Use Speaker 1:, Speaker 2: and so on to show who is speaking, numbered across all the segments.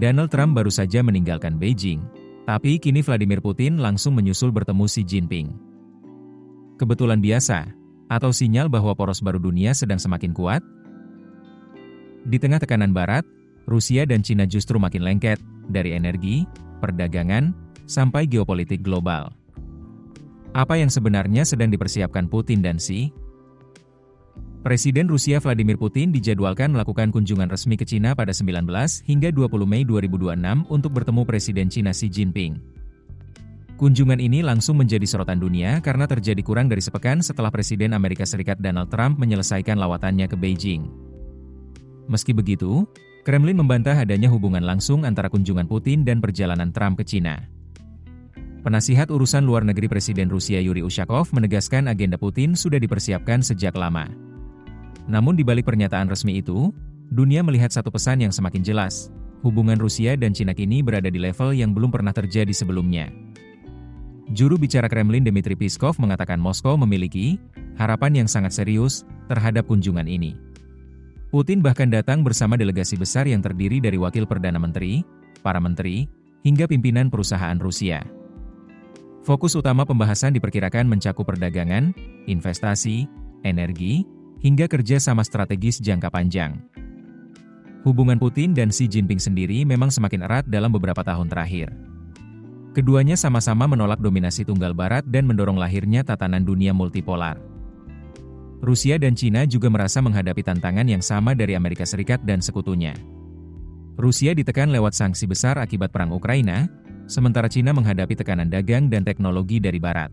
Speaker 1: Donald Trump baru saja meninggalkan Beijing, tapi kini Vladimir Putin langsung menyusul bertemu Xi Jinping. Kebetulan biasa, atau sinyal bahwa poros baru dunia sedang semakin kuat? Di tengah tekanan Barat, Rusia dan Cina justru makin lengket, dari energi, perdagangan, sampai geopolitik global. Apa yang sebenarnya sedang dipersiapkan Putin dan Xi? Presiden Rusia Vladimir Putin dijadwalkan melakukan kunjungan resmi ke Cina pada 19 hingga 20 Mei 2026 untuk bertemu Presiden Cina Xi Jinping. Kunjungan ini langsung menjadi sorotan dunia karena terjadi kurang dari sepekan setelah Presiden Amerika Serikat Donald Trump menyelesaikan lawatannya ke Beijing. Meski begitu, Kremlin membantah adanya hubungan langsung antara kunjungan Putin dan perjalanan Trump ke Cina. Penasihat urusan luar negeri Presiden Rusia Yuri Ushakov menegaskan agenda Putin sudah dipersiapkan sejak lama. Namun di balik pernyataan resmi itu, dunia melihat satu pesan yang semakin jelas. Hubungan Rusia dan Cina kini berada di level yang belum pernah terjadi sebelumnya. Juru bicara Kremlin Dmitry Peskov mengatakan Moskow memiliki harapan yang sangat serius terhadap kunjungan ini. Putin bahkan datang bersama delegasi besar yang terdiri dari wakil Perdana Menteri, para menteri, hingga pimpinan perusahaan Rusia. Fokus utama pembahasan diperkirakan mencakup perdagangan, investasi, energi, hingga kerja sama strategis jangka panjang. Hubungan Putin dan Xi Jinping sendiri memang semakin erat dalam beberapa tahun terakhir. Keduanya sama-sama menolak dominasi tunggal Barat dan mendorong lahirnya tatanan dunia multipolar. Rusia dan Cina juga merasa menghadapi tantangan yang sama dari Amerika Serikat dan sekutunya. Rusia ditekan lewat sanksi besar akibat perang Ukraina, sementara Cina menghadapi tekanan dagang dan teknologi dari Barat.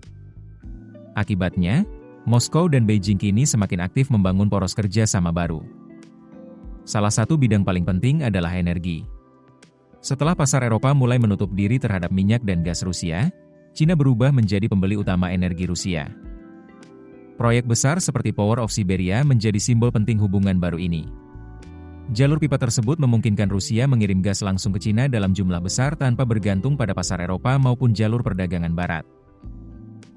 Speaker 1: Akibatnya, Moskow dan Beijing kini semakin aktif membangun poros kerja sama baru. Salah satu bidang paling penting adalah energi. Setelah pasar Eropa mulai menutup diri terhadap minyak dan gas Rusia, Cina berubah menjadi pembeli utama energi Rusia. Proyek besar seperti Power of Siberia menjadi simbol penting hubungan baru ini. Jalur pipa tersebut memungkinkan Rusia mengirim gas langsung ke Cina dalam jumlah besar tanpa bergantung pada pasar Eropa maupun jalur perdagangan Barat.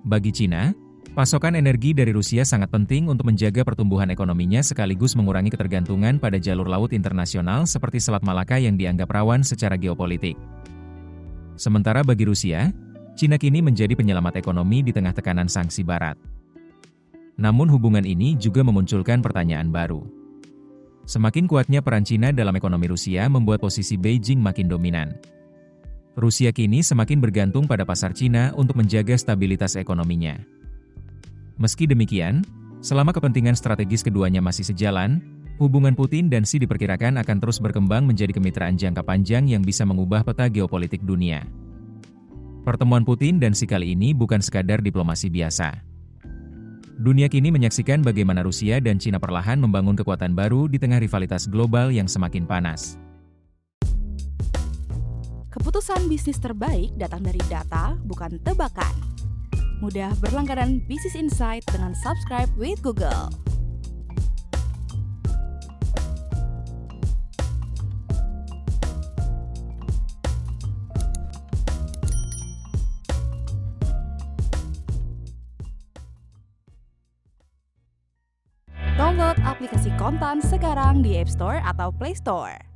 Speaker 1: Bagi Cina, pasokan energi dari Rusia sangat penting untuk menjaga pertumbuhan ekonominya sekaligus mengurangi ketergantungan pada jalur laut internasional seperti Selat Malaka yang dianggap rawan secara geopolitik. Sementara bagi Rusia, Cina kini menjadi penyelamat ekonomi di tengah tekanan sanksi Barat. Namun hubungan ini juga memunculkan pertanyaan baru. Semakin kuatnya peran Cina dalam ekonomi Rusia membuat posisi Beijing makin dominan. Rusia kini semakin bergantung pada pasar Cina untuk menjaga stabilitas ekonominya. Meski demikian, selama kepentingan strategis keduanya masih sejalan, hubungan Putin dan Xi diperkirakan akan terus berkembang menjadi kemitraan jangka panjang yang bisa mengubah peta geopolitik dunia. Pertemuan Putin dan Xi kali ini bukan sekadar diplomasi biasa. Dunia kini menyaksikan bagaimana Rusia dan Cina perlahan membangun kekuatan baru di tengah rivalitas global yang semakin panas.
Speaker 2: Keputusan bisnis terbaik datang dari data, bukan tebakan. Mudah berlangganan Business Insight dengan subscribe with Google. Download aplikasi Kontan sekarang di App Store atau Play Store.